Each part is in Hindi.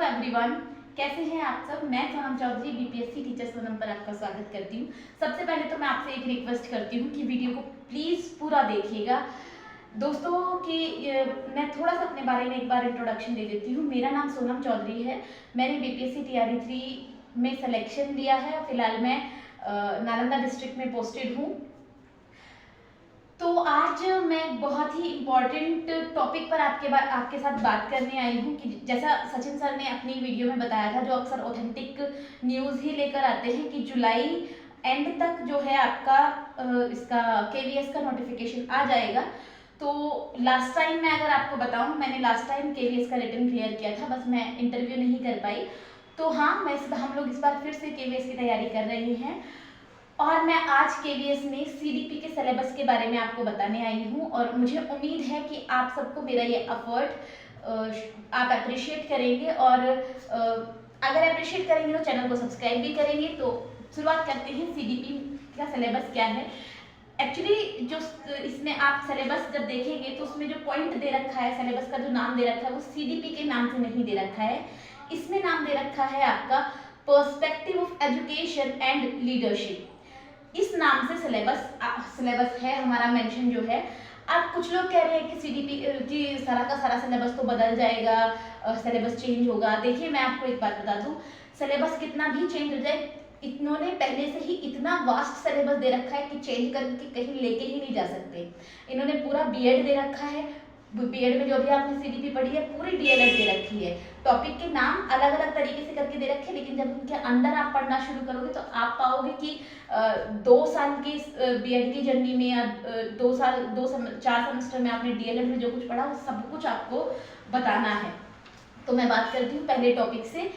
एवरीवन, कैसे हैं आप सब। मैं सोनम चौधरी बीपीएससी टीचर सोनम पर आपका स्वागत करती हूँ। सबसे पहले तो मैं आपसे एक रिक्वेस्ट करती हूँ कि वीडियो को प्लीज़ पूरा देखिएगा दोस्तों। कि मैं थोड़ा सा अपने बारे में एक बार इंट्रोडक्शन दे देती हूँ। मेरा नाम सोनम चौधरी है। मैंने बीपीएससी टीआरई 3 में सिलेक्शन लिया है। फिलहाल मैं नालंदा डिस्ट्रिक्ट में पोस्टेड हूँ। तो आज मैं बहुत ही इम्पॉर्टेंट टॉपिक पर आपके साथ बात करने आई हूँ कि जैसा सचिन सर ने अपनी वीडियो में बताया था, जो अक्सर ऑथेंटिक न्यूज़ ही लेकर आते हैं कि जुलाई एंड तक जो है आपका इसका केवीएस का नोटिफिकेशन आ जाएगा। तो लास्ट टाइम मैं अगर आपको बताऊं, मैंने लास्ट टाइम केवीएस का रिटन क्लियर किया था, बस मैं इंटरव्यू नहीं कर पाई। तो हाँ, हम लोग इस बार फिर से केवीएस की तैयारी कर रहे हैं और मैं आज केवीएस में सीडीपी के सिलेबस के बारे में आपको बताने आई हूँ। और मुझे उम्मीद है कि आप सबको मेरा ये एफर्ट आप अप्रिशिएट करेंगे और अगर अप्रिशिएट करेंगे तो चैनल को सब्सक्राइब भी करेंगे। तो शुरुआत करते हैं सीडीपी का सिलेबस क्या है। एक्चुअली जो इसमें आप सिलेबस जब देखेंगे तो उसमें जो पॉइंट दे रखा है, सिलेबस का जो नाम दे रखा है वो सीडीपी के नाम से नहीं दे रखा है। इसमें नाम दे रखा है आपका perspective of education and leadership. इस नाम से सिलेबस है हमारा मेंशन जो है। अब कुछ लोग कह रहे हैं कि सीडीपी की सारा का सारा सिलेबस तो बदल जाएगा, सिलेबस चेंज होगा। देखिए, मैं आपको एक बात बता दूं, सिलेबस कितना भी चेंज हो जाए, इन्होंने पहले से ही इतना वास्ट सिलेबस दे रखा है कि चेंज करके कहीं लेके ही नहीं जा सकते। इन्होंने पूरा बीएड दे रखा है। बीएड में जो भी आपने सीडीपी पढ़ी है पूरी डीएलएड दे रखी है। टॉपिक के नाम अलग अलग तरीके से करके दे रखे हैं, लेकिन जब उनके अंदर आप पढ़ना शुरू करोगे तो आप पाओगे कि 2 साल की बीएड की जर्नी में या 4 सेमेस्टर में आपने डीएलएड में जो कुछ पढ़ा वो सब कुछ आपको बताना है। तो मैं बात करती हूँ पहले टॉपिक से।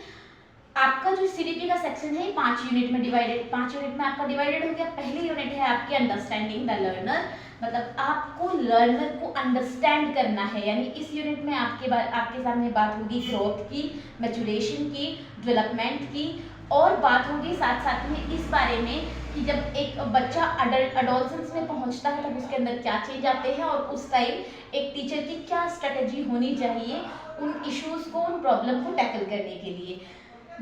आपका जो सीडीपी का सेक्शन है 5 यूनिट में डिवाइडेड, 5 यूनिट में आपका डिवाइडेड हो गया। पहली यूनिट है आपकी अंडरस्टैंडिंग द लर्नर, मतलब आपको लर्नर को अंडरस्टैंड करना है। यानी इस यूनिट में आपके सामने बात होगी ग्रोथ की, मैच्योरेशन की, डेवलपमेंट की, और बात होगी साथ साथ में इस बारे में कि जब एक बच्चा अडोलसेंस में पहुंचता है तब उसके अंदर क्या चेंज आते हैं और उस टाइम एक टीचर की क्या स्ट्रेटेजी होनी चाहिए उन इश्यूज को, उन प्रॉब्लम को टैकल करने के लिए।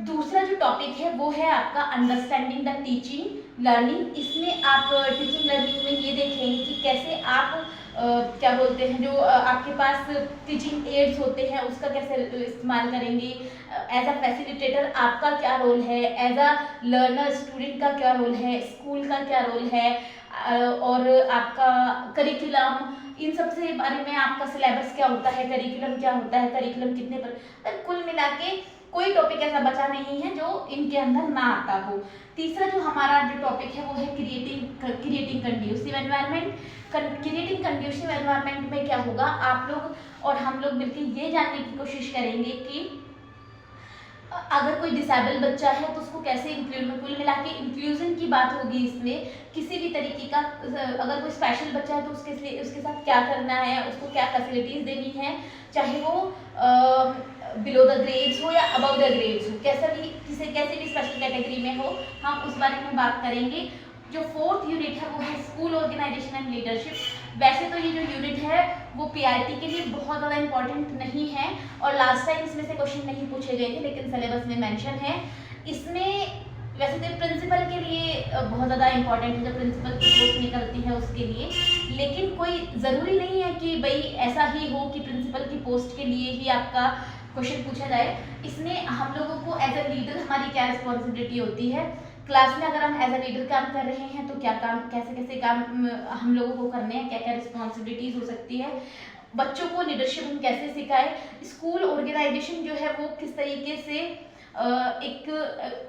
दूसरा जो टॉपिक है वो है आपका अंडरस्टैंडिंग द टीचिंग लर्निंग। इसमें आप टीचिंग लर्निंग में ये देखेंगे कि कैसे आप क्या बोलते हैं, जो आपके पास टीचिंग एड्स होते हैं उसका कैसे इस्तेमाल करेंगे। एज अ फैसिलिटेटर आपका क्या रोल है, एज अ लर्नर स्टूडेंट का क्या रोल है, स्कूल का क्या रोल है, और आपका करिकुलम, इन सब से बारे में आपका सिलेबस क्या होता है, करिकुलम क्या होता है, करिकुलम कितने पर, कुल मिला के कोई टॉपिक ऐसा बचा नहीं है जो इनके अंदर ना आता हो। तीसरा जो हमारा जो टॉपिक है वो है creating conducive environment. Creating conducive environment में क्या होगा, आप लोग और हम लोग मिलकर ये जानने की कोशिश करेंगे कि अगर कोई डिसेबल बच्चा है तो उसको कैसे इंक्लूड, कुल मिला के इंक्लूजन की बात होगी इसमें। किसी भी तरीके का अगर कोई स्पेशल बच्चा है तो उसके साथ क्या करना है, उसको क्या फैसिलिटीज देनी है, चाहे वो बिलो द ग्रेड्स हो या अबव द ग्रेड्स हो, कैसे भी स्पेशल कैटेगरी में हो, हम उस बारे में बात करेंगे। जो 4th यूनिट है वो है स्कूल ऑर्गेनाइजेशन एंड लीडरशिप। वैसे तो ये जो यूनिट है वो पीआरटी के लिए बहुत ज़्यादा इंपॉर्टेंट नहीं है और लास्ट टाइम इसमें से क्वेश्चन नहीं पूछे गए थे, लेकिन सिलेबस में मेंशन है। इसमें वैसे तो प्रिंसिपल के लिए बहुत ज़्यादा इंपॉर्टेंट है, जब प्रिंसिपल की पोस्ट निकलती है उसके लिए, लेकिन कोई ज़रूरी नहीं है कि भाई ऐसा ही हो कि प्रिंसिपल की पोस्ट के लिए ही आपका क्वेश्चन पूछा जाए। इसमें हम लोगों को एज अ लीडर हमारी क्या रिस्पॉन्सिबिलिटी होती है, क्लास में अगर हम एज अ लीडर काम कर रहे हैं तो क्या काम, कैसे काम हम लोगों को करने हैं, क्या क्या रिस्पॉन्सिबिलिटीज हो सकती है, बच्चों को लीडरशिप हम कैसे सिखाएं, स्कूल ऑर्गेनाइजेशन जो है वो किस तरीके से एक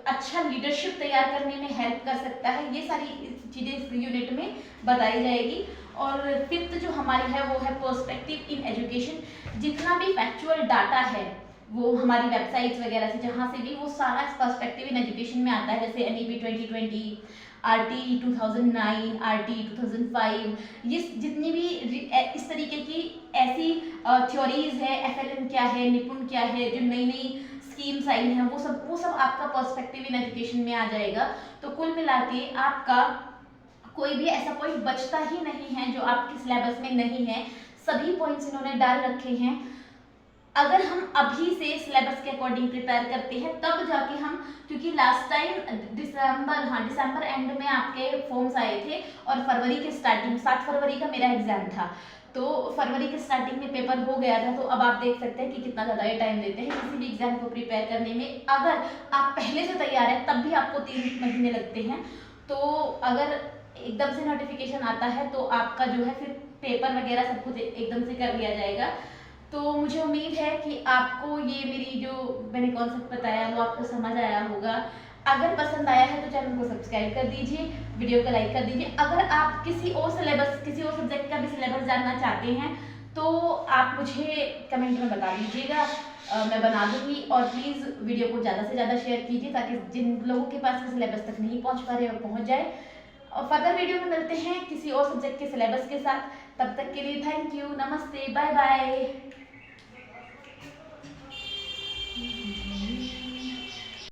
अच्छा लीडरशिप तैयार करने में हेल्प कर सकता है, ये सारी चीज़ें इस यूनिट में बताई जाएगी। और 5th जो हमारी है वो है पर्सपेक्टिव इन एजुकेशन। जितना भी फैक्चुअल डाटा है वो हमारी वेबसाइट्स वगैरह से जहाँ से भी, वो सारा पर्सपेक्टिव इन एजुकेशन में आता है। जैसे एनईपी 2020, आरटी 2009, आरटी 2005, ये जितनी भी इस तरीके की ऐसी थ्योरीज है, एफएलएन क्या है, निपुण क्या है, जो नई नई स्कीम्स आई हैं, वो सब आपका पर्सपेक्टिव इन एजुकेशन में आ जाएगा। तो कुल मिला के आपका कोई भी ऐसा पॉइंट बचता ही नहीं है जो आपके सिलेबस में नहीं है, सभी पॉइंट्स इन्होंने डाल रखे हैं। अगर हम अभी से सिलेबस के अकॉर्डिंग प्रिपेयर करते हैं तब जाके हम, क्योंकि लास्ट टाइम दिसंबर एंड में आपके फॉर्म्स आए थे और फरवरी के स्टार्टिंग 7 फरवरी का मेरा एग्जाम था, तो फरवरी के स्टार्टिंग में पेपर हो गया था। तो अब आप देख सकते हैं कि कितना ज़्यादा ये टाइम देते हैं किसी भी एग्जाम को प्रिपेयर करने में। अगर आप पहले से तैयार हैं तब भी आपको 3 महीने लगते हैं। तो अगर एकदम से नोटिफिकेशन आता है तो आपका जो है फिर पेपर वगैरह सब कुछ एकदम से कर लिया जाएगा। तो मुझे उम्मीद है कि आपको ये मेरी जो मैंने कॉन्सेप्ट बताया वो आपको समझ आया होगा। अगर पसंद आया है तो चैनल को सब्सक्राइब कर दीजिए, वीडियो को लाइक कर दीजिए। अगर आप किसी और सब्जेक्ट का भी सिलेबस जानना चाहते हैं तो आप मुझे कमेंट में बता दीजिएगा, मैं बना दूंगी। और प्लीज़ वीडियो को ज़्यादा से ज़्यादा शेयर कीजिए ताकि जिन लोगों के पास में सिलेबस तक नहीं पहुँच पा रहे वो पहुँच जाए। और फर्दर वीडियो में मिलते हैं किसी और सब्जेक्ट के सिलेबस के साथ। तब तक के लिए थैंक यू, नमस्ते, बाय बाय।